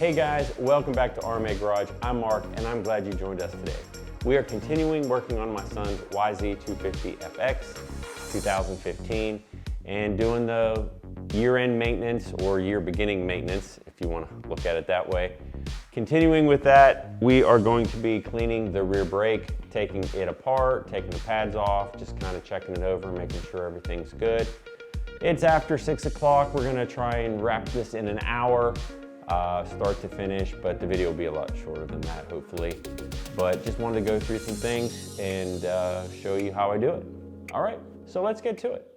Hey guys, welcome back to RMA Garage. I'm Mark and I'm glad you joined us today. We are continuing working on my son's YZ250FX 2015 and doing the year-end maintenance or year beginning maintenance, if you want to look at it that way. Continuing with that, we are going to be cleaning the rear brake, taking it apart, taking the pads off, just kind of checking it over, making sure everything's good. It's after 6 o'clock. We're gonna try and wrap this in an hour, start to finish, but the video will be a lot shorter than that, hopefully. But just wanted to go through some things and show you how I do it. All right, so let's get to it.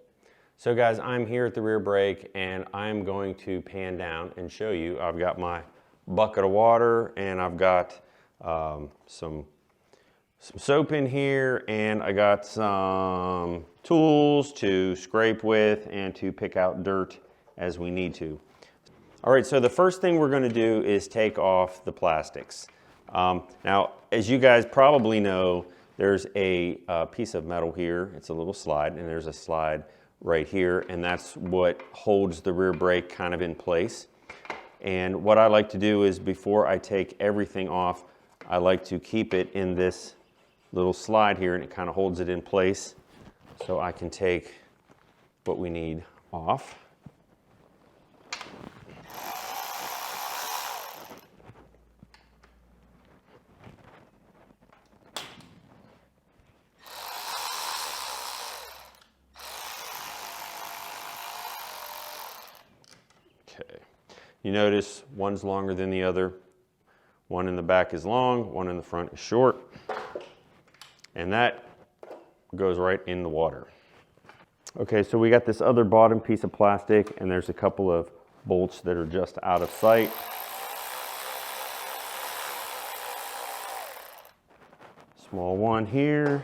So guys, I'm here at the rear brake and I'm going to pan down and show you. I've got my bucket of water and I've got some soap in here, and I got some tools to scrape with and to pick out dirt as we need to. All right, so the first thing we're going to do is take off the plastics. Now, as you guys probably know, there's a piece of metal here. It's a little slide, and there's a slide right here, and that's what holds the rear brake kind of in place. And what I like to do is, before I take everything off, I like to keep it in this little slide here, and it kind of holds it in place so I can take what we need off. Okay, you notice one's longer than the other. One in the back is long, one in the front is short. And that goes right in the water. Okay, so we got this other bottom piece of plastic, and there's a couple of bolts that are just out of sight. Small one here,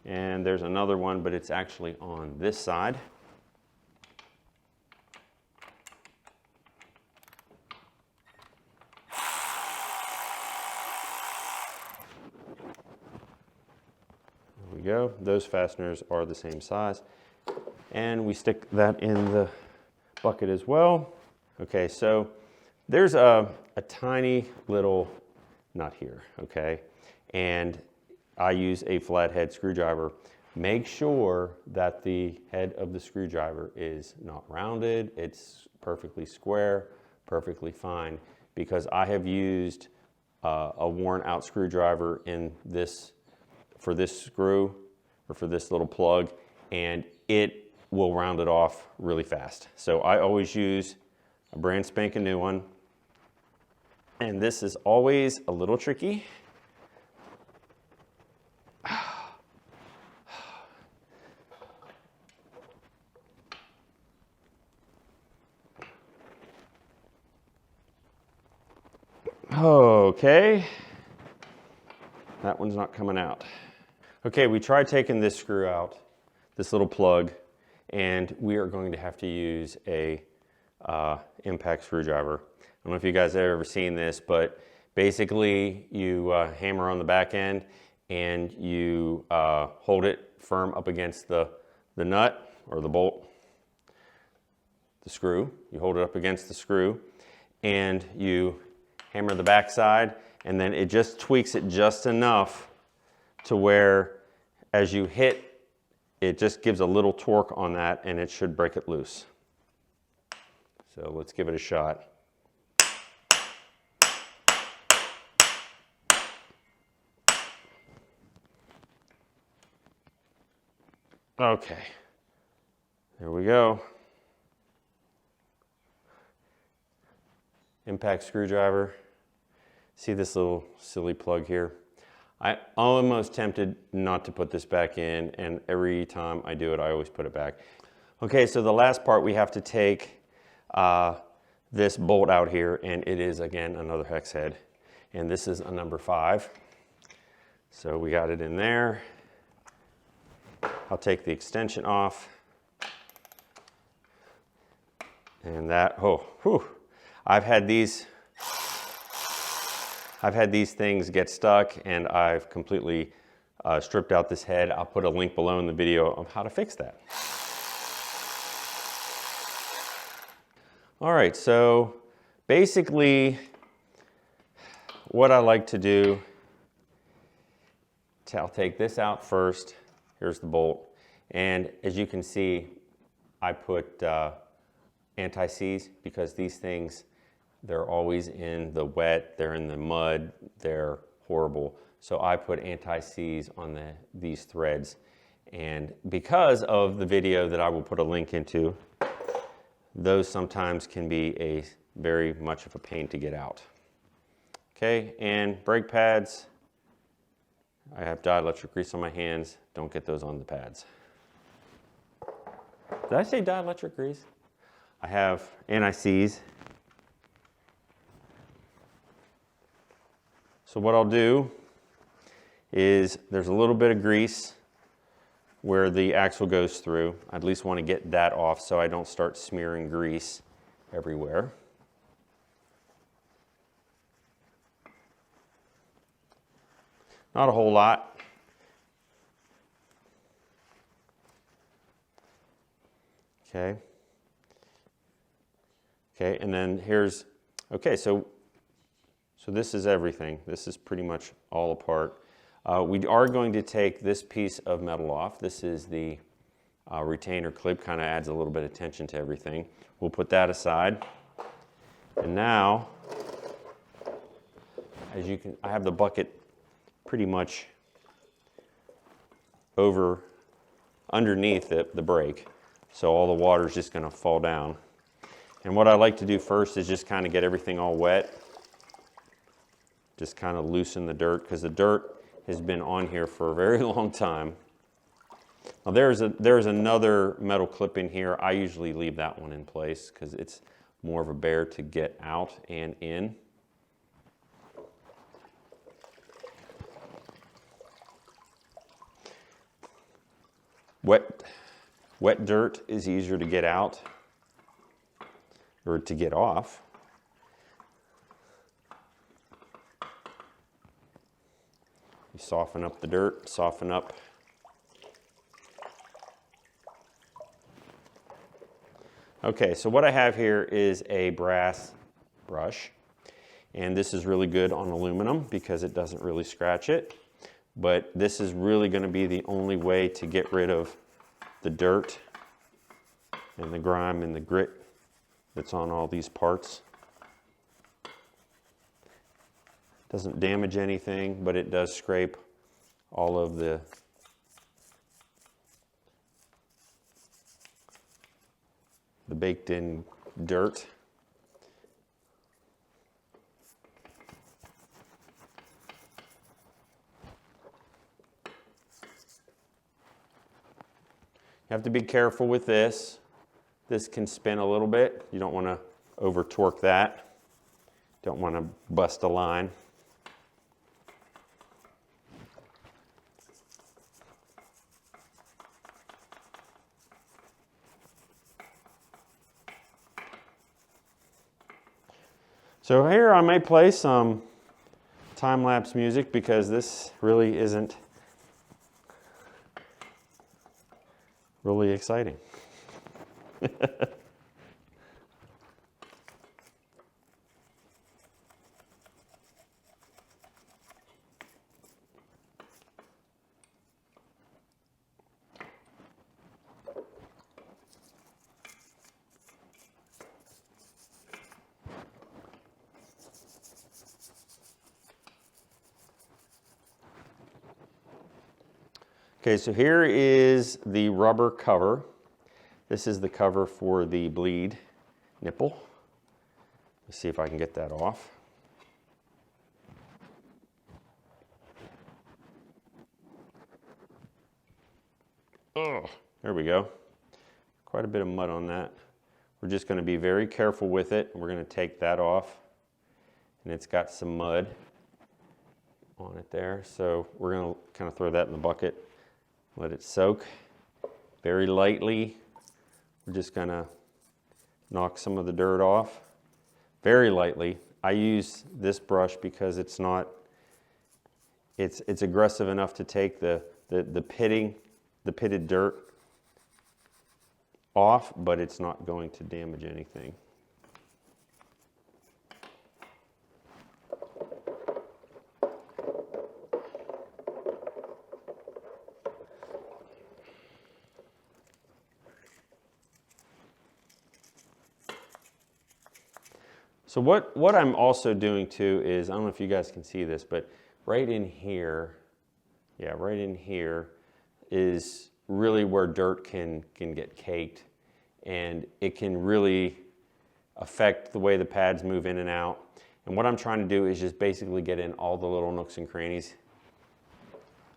and there's another one, but it's actually on this side. Go. Those fasteners are the same size, and we stick that in the bucket as well. Okay, so there's a tiny little nut here, okay, and I use a flathead screwdriver. Make sure that the head of the screwdriver is not rounded, it's perfectly square, perfectly fine, because I have used a worn out screwdriver in this for this screw or for this little plug, and it will round it off really fast. So I always use a brand spanking new one, and this is always a little tricky. Okay, that one's not coming out. Okay, we tried taking this screw out, this little plug, and we are going to have to use a impact screwdriver. I don't know if you guys have ever seen this, but basically you hammer on the back end and you hold it firm up against the nut or the bolt, the screw. You hold it up against the screw and you hammer the back side, and then it just tweaks it just enough to where as you hit, it just gives a little torque on that and it should break it loose. So let's give it a shot. Okay, there we go. Impact screwdriver. See this little silly plug here? I'm almost tempted not to put this back in, and every time I do it, I always put it back. Okay, so the last part, we have to take this bolt out here, and it is, again, another hex head. And this is a number 5. So we got it in there. I'll take the extension off. And that, oh, whew. I've had these things get stuck, and I've completely stripped out this head. I'll put a link below in the video of how to fix that. All right, so basically what I like to do, I'll take this out first. Here's the bolt. And as you can see, I put anti-seize because these things, they're always in the wet, they're in the mud, they're horrible. So I put anti-seize on these threads. And because of the video that I will put a link into, those sometimes can be very much of a pain to get out. Okay, and brake pads, I have dielectric grease on my hands. Don't get those on the pads. Did I say dielectric grease? I have anti-seize. So what I'll do is there's a little bit of grease where the axle goes through. I at least want to get that off so I don't start smearing grease everywhere. Not a whole lot. Okay. Okay, and then here's, okay, so this is everything. This is pretty much all apart. We are going to take this piece of metal off. This is the retainer clip, kind of adds a little bit of tension to everything. We'll put that aside. And now, as you can, I have the bucket pretty much underneath the brake. So all the water is just going to fall down. And what I like to do first is just kind of get everything all wet. Just kind of loosen the dirt, because the dirt has been on here for a very long time. Now there's another metal clip in here. I usually leave that one in place because it's more of a bear to get out and in. Wet dirt is easier to get out or to get off. You soften up the dirt, soften up. Okay, so what I have here is a brass brush, and this is really good on aluminum because it doesn't really scratch it. But this is really going to be the only way to get rid of the dirt and the grime and the grit that's on all these parts. Doesn't damage anything, but it does scrape all of the baked in dirt. You have to be careful with this. This can spin a little bit. You don't want to over torque that. Don't want to bust a line. So here I may play some time-lapse music because this really isn't really exciting. Okay, so here is the rubber cover. This is the cover for the bleed nipple. Let's see if I can get that off. Oh, there we go. Quite a bit of mud on that. We're just going to be very careful with it. We're going to take that off. And it's got some mud on it there. So we're going to kind of throw that in the bucket. Let it soak very lightly. We're just going to knock some of the dirt off very lightly. I use this brush because it's aggressive enough to take the pitted dirt off, but it's not going to damage anything. So what I'm also doing too is, I don't know if you guys can see this, but right in here, yeah, right in here is really where dirt can get caked, and it can really affect the way the pads move in and out. And what I'm trying to do is just basically get in all the little nooks and crannies.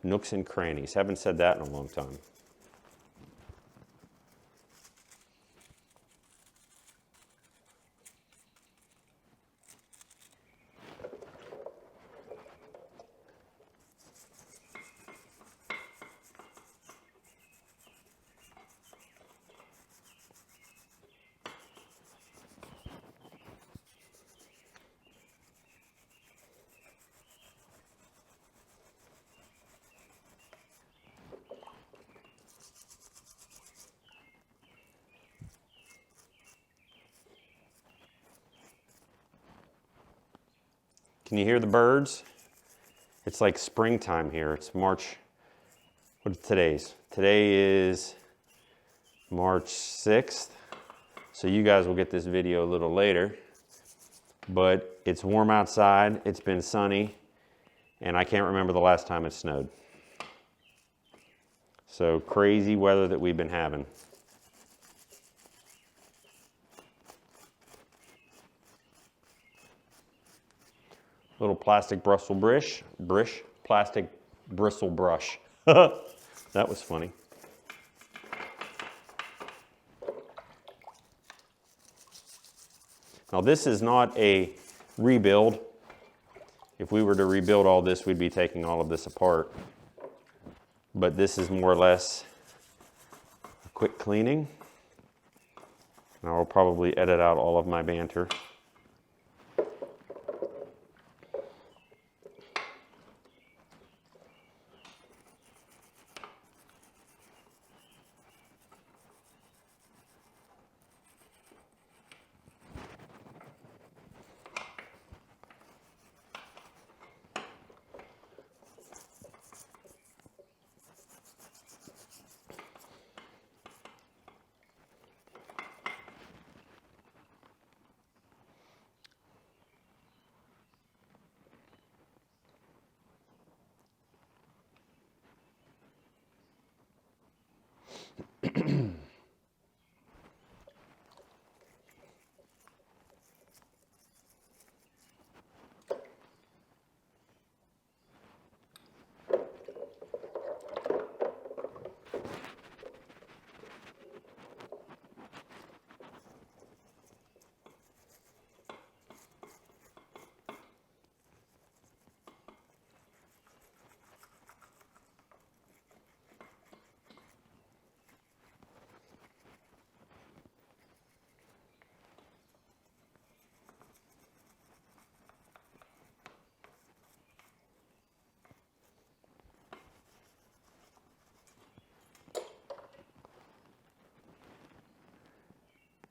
Nooks and crannies, haven't said that in a long time. Can you hear the birds? It's like springtime here. It's March, what today's? Today is March 6th. So you guys will get this video a little later, but it's warm outside, it's been sunny, and I can't remember the last time it snowed. So crazy weather that we've been having. Little plastic bristle plastic bristle brush. That was funny. Now this is not a rebuild. If we were to rebuild all this, we'd be taking all of this apart. But this is more or less a quick cleaning. And I'll probably edit out all of my banter.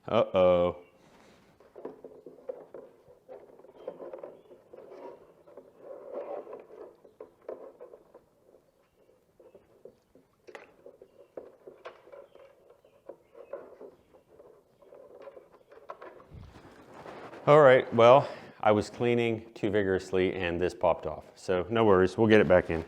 Uh-oh. All right, well, I was cleaning too vigorously and this popped off. So no worries, we'll get it back in.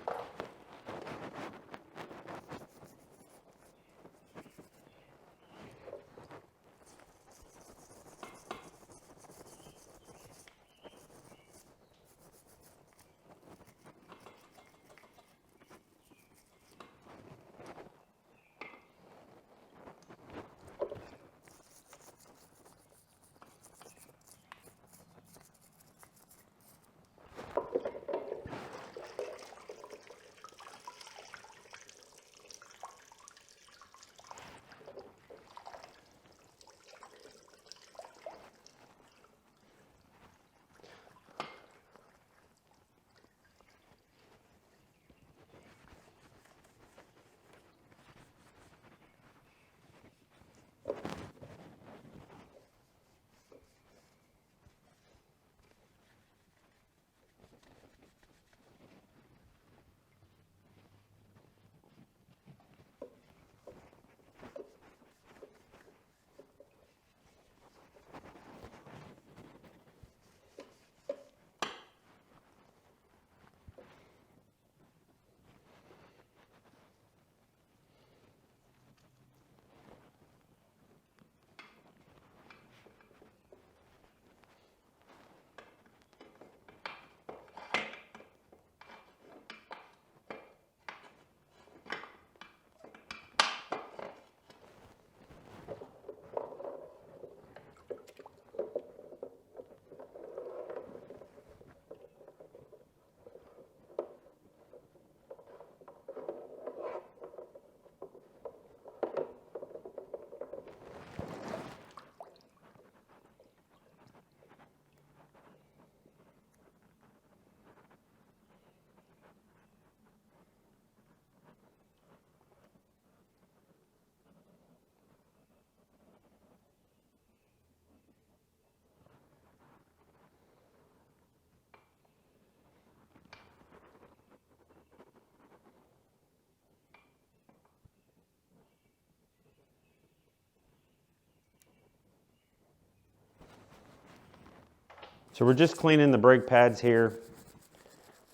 So we're just cleaning the brake pads here,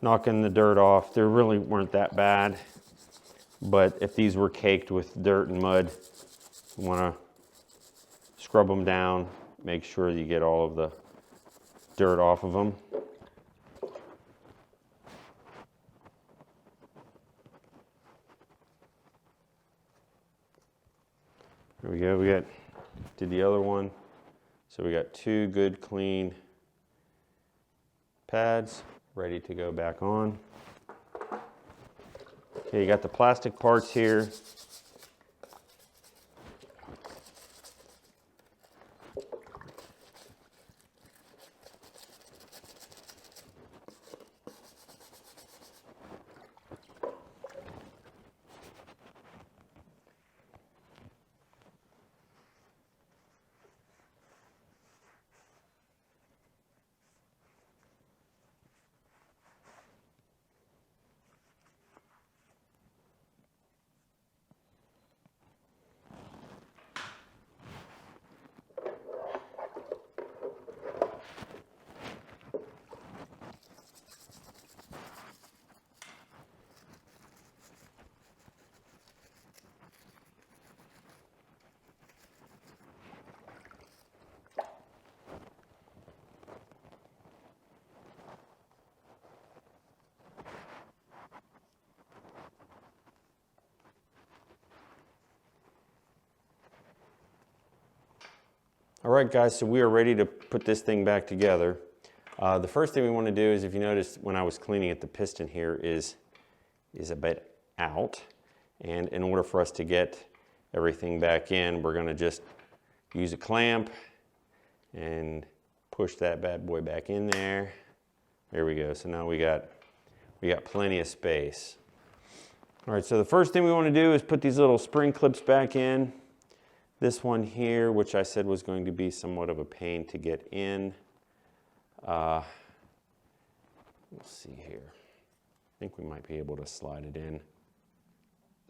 knocking the dirt off. They really weren't that bad, but if these were caked with dirt and mud, you want to scrub them down, make sure you get all of the dirt off of them. There we go, did the other one. So we got 2 good clean pads ready to go back on. Okay, you got the plastic parts here. All right, guys, so we are ready to put this thing back together. The first thing we want to do is, if you notice when I was cleaning it, the piston here is a bit out. And in order for us to get everything back in, we're going to just use a clamp and push that bad boy back in there. There we go. So now we got plenty of space. All right, so the first thing we want to do is put these little spring clips back in. This one here, which I said was going to be somewhat of a pain to get in. Let's see here. I think we might be able to slide it in.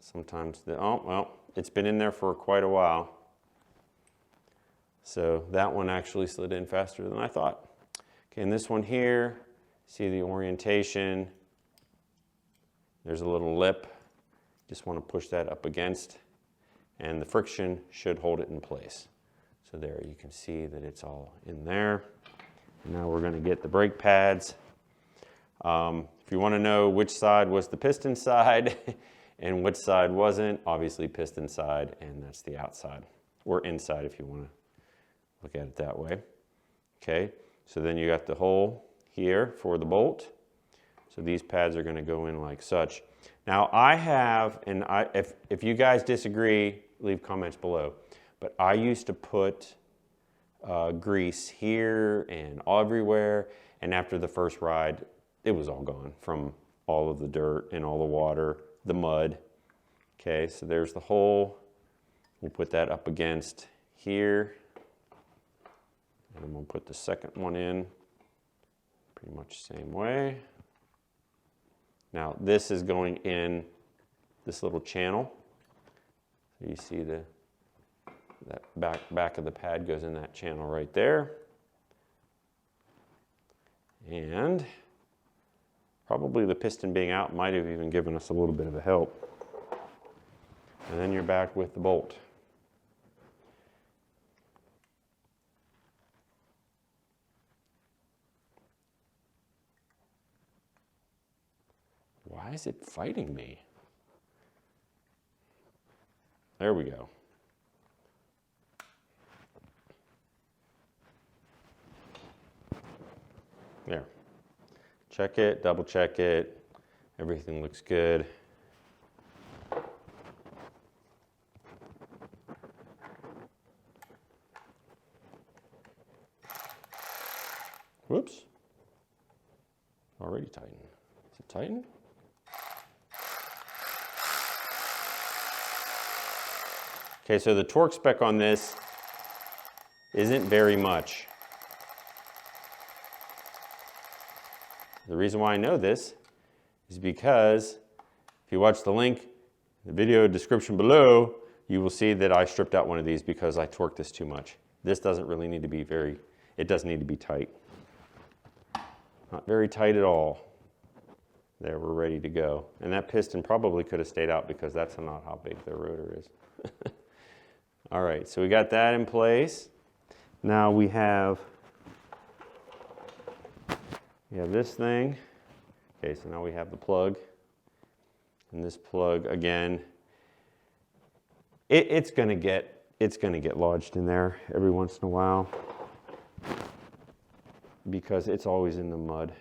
Sometimes, oh, well, it's been in there for quite a while. So that one actually slid in faster than I thought. Okay, and this one here, see the orientation. There's a little lip. Just want to push that up against, and the friction should hold it in place. So there, you can see that it's all in there. And now we're going to get the brake pads. If you want to know which side was the piston side and which side wasn't, obviously piston side, and that's the outside, or inside if you want to look at it that way. Okay, so then you got the hole here for the bolt. So these pads are going to go in like such. Now I have, and if you guys disagree, leave comments below, but I used to put grease here and everywhere, and after the first ride, it was all gone from all of the dirt and all the water, the mud. Okay, so there's the hole. We'll put that up against here, and I'm going to put the second one in pretty much the same way. Now this is going in this little channel. So you see that back of the pad goes in that channel right there. And probably the piston being out might have even given us a little bit of a help. And then you're back with the bolt. Why is it fighting me? There we go. There. Check it, double check it. Everything looks good. Whoops. Already tightened. Is it tightened? Okay, so the torque spec on this isn't very much. The reason why I know this is because if you watch the link, the video description below, you will see that I stripped out one of these because I torqued this too much. This doesn't really need to be it doesn't need to be tight. Not very tight at all. There, we're ready to go. And that piston probably could have stayed out because that's not how big the rotor is. All right, so we got that in place. Now we have this thing. Okay, so now we have the plug. And this plug, again, it's gonna get lodged in there every once in a while because it's always in the mud.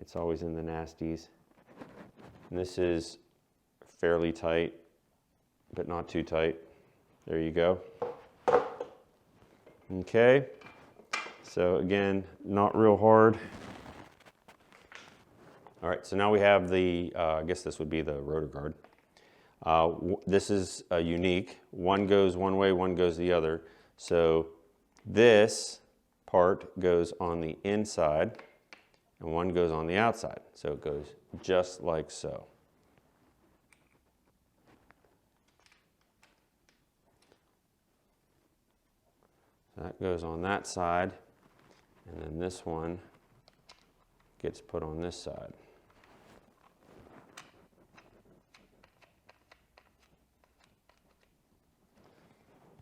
It's always in the nasties. And this is fairly tight, but not too tight. There you go. Okay, so again, not real hard. All right, so now we have the, I guess this would be the rotor guard. This is unique. One goes one way, one goes the other. So this part goes on the inside and one goes on the outside. So it goes just like so. That goes on that side, and then this one gets put on this side.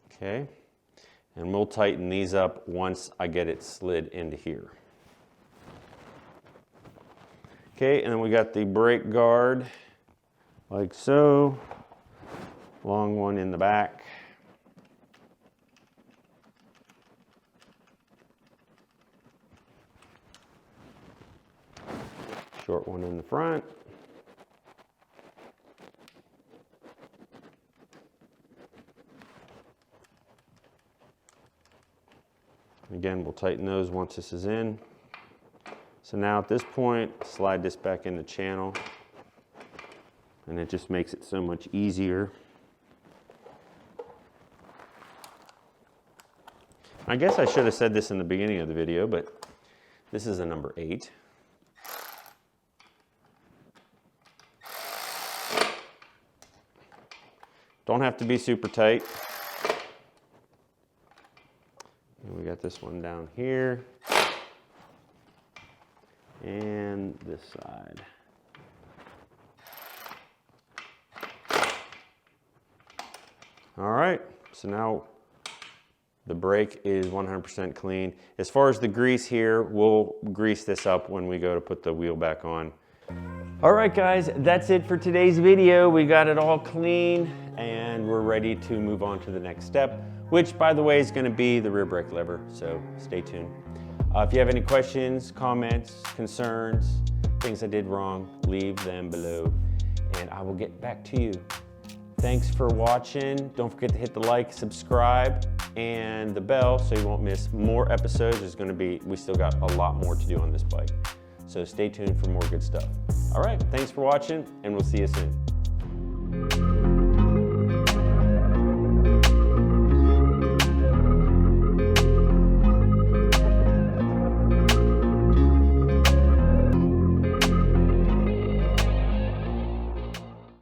Okay, and we'll tighten these up once I get it slid into here. Okay, and then we got the brake guard, like so. Long one in the back. Short one in the front. Again, we'll tighten those once this is in. So now at this point, slide this back in the channel, and it just makes it so much easier. I guess I should have said this in the beginning of the video, but this is a number 8. Don't have to be super tight. And we got this one down here. And this side. All right, so now the brake is 100% clean. As far as the grease here, we'll grease this up when we go to put the wheel back on. All right, guys, that's it for today's video. We got it all clean and we're ready to move on to the next step, which, by the way, is gonna be the rear brake lever, so stay tuned. If you have any questions, comments, concerns, things I did wrong, leave them below and I will get back to you. Thanks for watching. Don't forget to hit the like, subscribe, and the bell so you won't miss more episodes. We still got a lot more to do on this bike. So stay tuned for more good stuff. All right, thanks for watching and we'll see you soon.